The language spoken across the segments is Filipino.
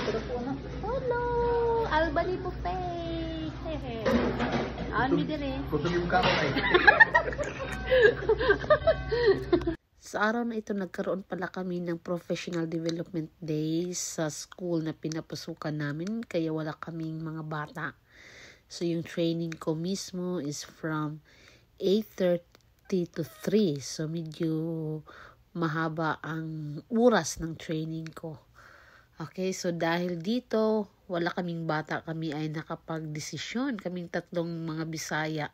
Pero po na. Hello! Albany Buffet! Hehe. Ano dire? Kutugin ka ay. Sa araw na ito, nagkaroon pala kami ng Professional Development Days sa school na pinapasukan namin, kaya wala kaming mga bata. So, yung training ko mismo is from 8:30 to 3. So, medyo mahaba ang oras ng training ko. Okay, so dahil dito, wala kaming bata, kami ay nakapag-desisyon. Kaming tatlong mga Bisaya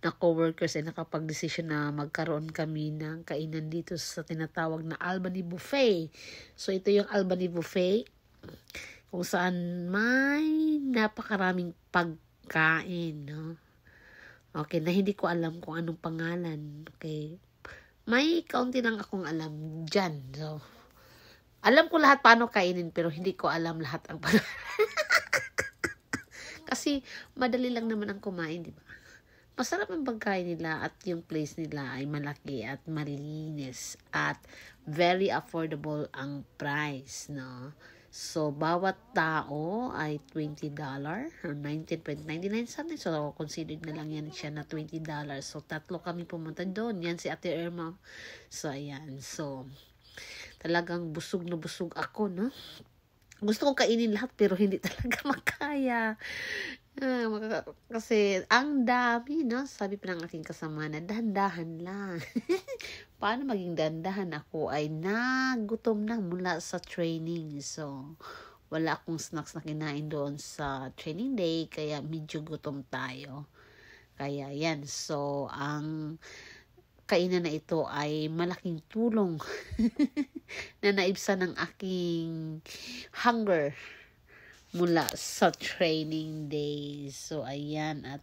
na co-workers ay nakapag-desisyon na magkaroon kami ng kainan dito sa tinatawag na Albany Buffet. So ito yung Albany Buffet kung saan may napakaraming pagkain, no? Okay, na hindi ko alam kung anong pangalan. Okay, may kaunti lang akong alam dyan. So, alam ko lahat paano kainin, pero hindi ko alam lahat ang pangalan. Kasi madali lang naman ang kumain, di ba? Masarap ang pagkain nila at yung place nila ay malaki at malinis at very affordable ang price, no? So, bawat tao ay $20 or 19.99 something. So, considered na lang yan siya na $20. So, tatlo kami pumunta doon. Yan si Ate Irma. So, ayan. So, talagang busog na busog ako, no? Gusto kong kainin lahat pero hindi talaga makaya. Kasi ang dami, no? Sabi pa ng aking kasama na dahan-dahan lang. Paano maging dahan-dahan? Ako ay nagutom na mula sa training. So, wala akong snacks na kinain doon sa training day, kaya medyo gutom tayo. Kaya yan. So, ang kainan na ito ay malaking tulong na naibsan ng aking hunger mula sa training day. So, ayan. At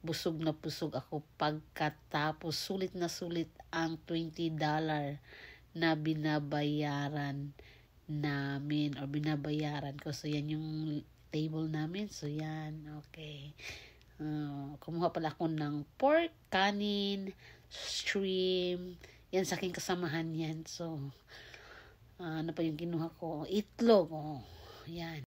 busog na busog ako pagkatapos. Sulit na sulit ang $20 na binabayaran namin o binabayaran ko. So, yan yung table namin. So, yan. Okay. Kumuha pala ako ng pork, kanin, shrimp. Yan sa aking kasamahan yan. So, ano pa yung kinuha ko? Itlog. Oh, yan.